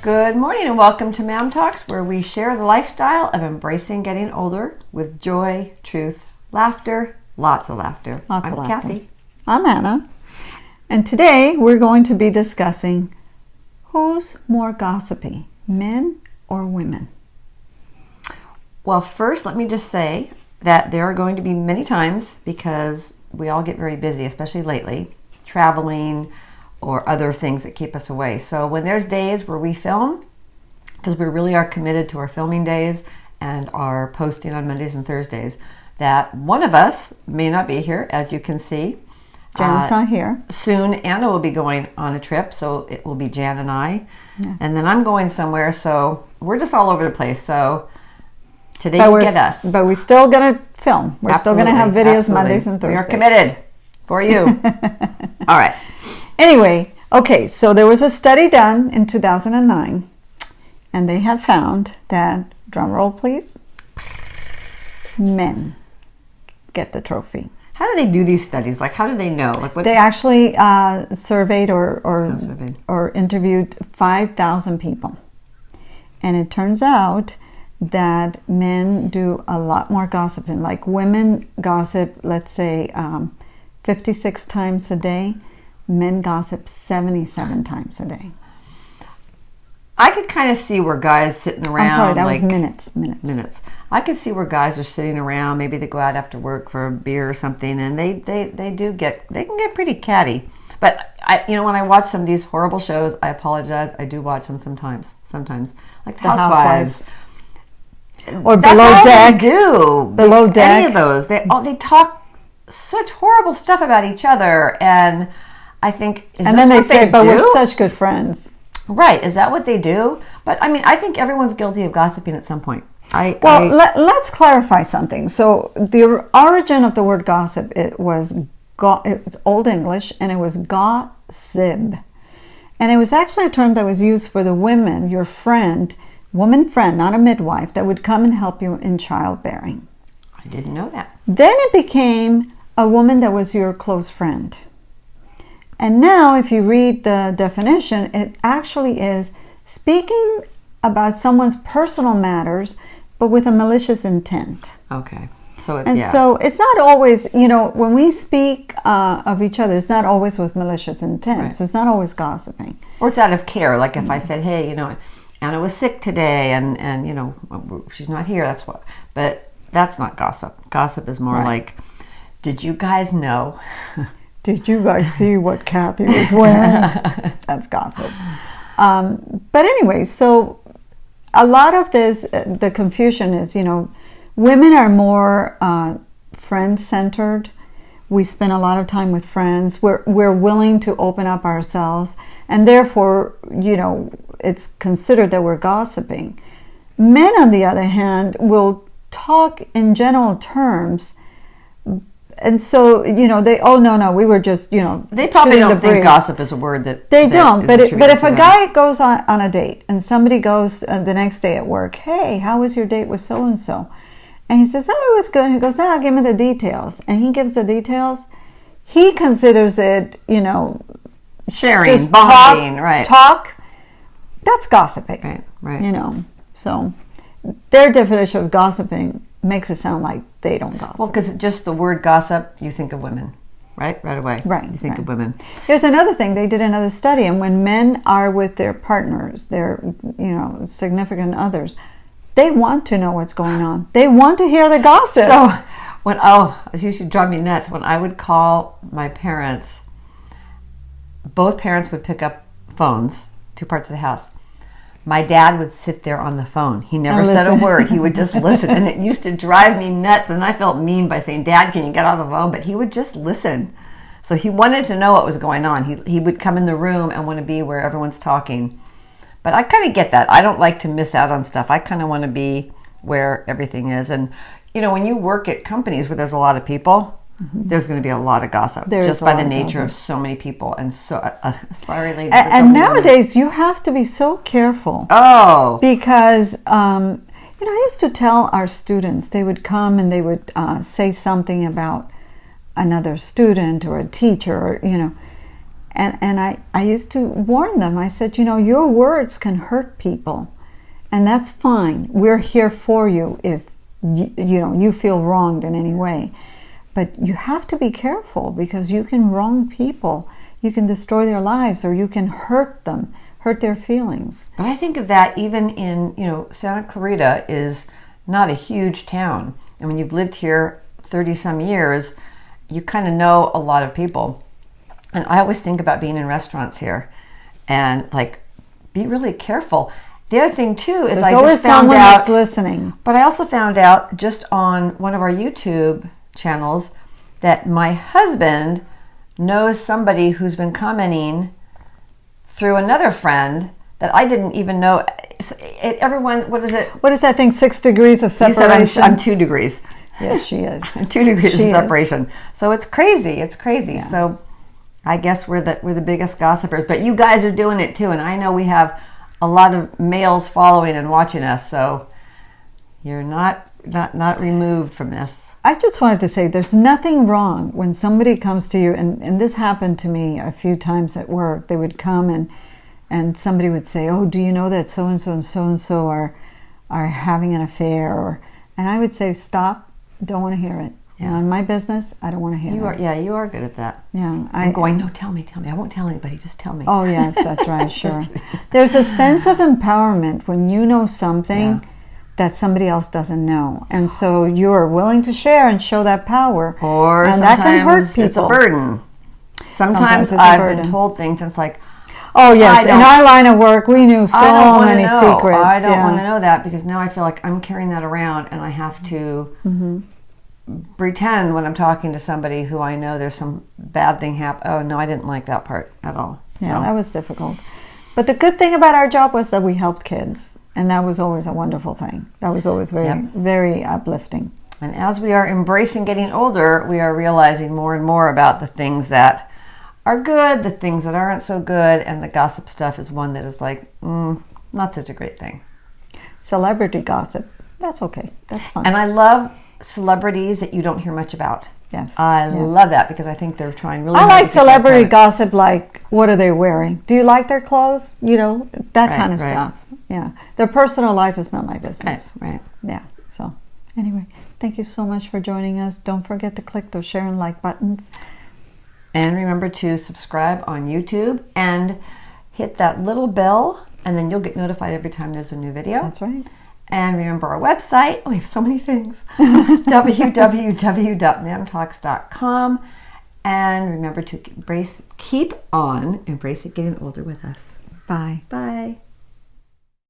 Good morning and welcome to Ma'am Talks, where we share the lifestyle of embracing getting older with joy, truth, laughter, lots of laughter. I'm Kathy. I'm Anna. And today we're going to be discussing who's more gossipy, men or women? Well, first, let me just say that there are going to be many times, because we all get very busy, especially lately, traveling or other things that keep us away. So when there's days where we film, because we really are committed to our filming days and are posting on Mondays and Thursdays, that one of us may not be here, as you can see. Jan's not here. Soon Anna will be going on a trip, so it will be Jan and I. Yes. And then I'm going somewhere, so we're just all over the place. So today you get us. But we're still going to film. We're still going to have videos Mondays and Thursdays. We are committed for you. All right. Anyway, okay, so there was a study done in 2009, and they have found that, drum roll please, men get the trophy. How do they do these studies? Like, how do they know? Like, what? They actually surveyed or interviewed 5,000 people. And it turns out that men do a lot more gossiping. Like, women gossip, let's say, 56 times a day. Men gossip 77 times a day. I could kind of see where guys sitting around. I'm sorry, that like, was minutes. Minutes. I could see where guys are sitting around. Maybe they go out after work for a beer or something, and they can get pretty catty. But when I watch some of these horrible shows, I apologize. I do watch them sometimes. Like the Housewives. Or Below Deck. Below Deck. Any of those. They talk such horrible stuff about each other, and I think, and then they say, but we're such good friends. Right. Is that what they do? But I mean, I think everyone's guilty of gossiping at some point. Let's clarify something. So the origin of the word gossip, it's Old English, and it was gossip. And it was actually a term that was used for the women, your friend, woman friend, not a midwife, that would come and help you in childbearing. I didn't know that. Then it became a woman that was your close friend. And now, if you read the definition, it actually is speaking about someone's personal matters, but with a malicious intent. Okay. So it's not always, when we speak of each other, it's not always with malicious intent. Right. So it's not always gossiping. Or it's out of care. Like if I said, hey, Anna was sick today and she's not here. That's what. But that's not gossip. Gossip is more like, did you guys know? Did you guys see what Kathy was wearing? That's gossip. But anyway, so a lot of this, the confusion is, women are more friend-centered. We spend a lot of time with friends. We're willing to open up ourselves. And therefore, it's considered that we're gossiping. Men, on the other hand, will talk in general terms. And so, no, we were just, they probably don't think gossip is a word that they don't. But if a guy goes on a date and somebody goes the next day at work, hey, how was your date with so and so? And he says, oh, it was good. He goes, now give me the details. And he gives the details. He considers it, sharing, just bonding, talk. That's gossiping, right. So their definition of gossiping makes it sound like they don't gossip. Well, because just the word gossip, you think of women, right away. Right. You think of women. There's another thing. They did another study, and when men are with their partners, their significant others, they want to know what's going on. They want to hear the gossip. So it used to drive me nuts when I would call my parents. Both parents would pick up phones, two parts of the house. My dad would sit there on the phone. He never said a word. He would just listen. And it used to drive me nuts. And I felt mean by saying, Dad, can you get on the phone? But he would just listen. So he wanted to know what was going on. He would come in the room and want to be where everyone's talking. But I kind of get that. I don't like to miss out on stuff. I kind of want to be where everything is. And, when you work at companies where there's a lot of people, there's going to be a lot of gossip just by the nature of so many people. And so, sorry, ladies. And nowadays, you have to be so careful. Oh. Because, I used to tell our students, they would come and they would say something about another student or a teacher, And I used to warn them. I said, your words can hurt people, and that's fine. We're here for you if you feel wronged in any way. But you have to be careful, because you can wrong people. You can destroy their lives, or you can hurt them, hurt their feelings. But I think of that even in, Santa Clarita is not a huge town. And when you've lived here 30 some years, you kind of know a lot of people. And I always think about being in restaurants here and be really careful. The other thing too is There's always someone that's listening. But I also found out just on one of our YouTube channels that my husband knows somebody who's been commenting through another friend that I didn't even know. Everyone, what is it? What is that thing? 6 degrees of separation. You said I'm 2 degrees. Yes, she is. 2 degrees She of is. separation. So it's crazy. It's crazy. Yeah. So I guess we're the biggest gossipers. But you guys are doing it too, and I know we have a lot of males following and watching us. So you're not removed from this. I just wanted to say there's nothing wrong when somebody comes to you, and this happened to me a few times at work. They would come and somebody would say, "Oh, do you know that so-and-so and so-and-so are having an affair?" And I would say, "Stop, don't want to hear it. Yeah. In my business, I don't want to hear it." You are good at that. Yeah. I'm going, no, tell me. I won't tell anybody, just tell me. Oh, yes, that's right, sure. There's a sense of empowerment when you know something that somebody else doesn't know. And so you're willing to share and show that power. Or and sometimes that can hurt people. it's a burden. Sometimes Sometimes it's a I've burden. been told things and it's like, Oh, yes. I In don't- our line of work, we knew I don't so wanna many know. secrets. I don't yeah. want to know that, because now I feel like I'm carrying that around and I have to pretend when I'm talking to somebody who I know there's some bad thing happen. Oh, no, I didn't like that part at all. Yeah, So, that was difficult. But the good thing about our job was that we helped kids. And that was always a wonderful thing. That was always very, Yep. very uplifting. and as we are embracing getting older, we are realizing more and more about the things that are good, the things that aren't so good, and the gossip stuff is one that is not such a great thing. Celebrity gossip, that's okay. That's fine. And I love celebrities that you don't hear much about. Yes. I yes. love that, because I think they're trying really I hard like to keep that celebrity private. gossip, like what are they wearing? Do you like their clothes? That Right, kind of right. stuff. Yeah. Their personal life is not my business. Right. Yeah. So anyway, thank you so much for joining us. Don't forget to click those share and like buttons. And remember to subscribe on YouTube and hit that little bell, and then you'll get notified every time there's a new video. That's right. And remember our website. We have so many things. www.mamtalks.com. And remember to keep on embracing getting older with us. Bye. Bye.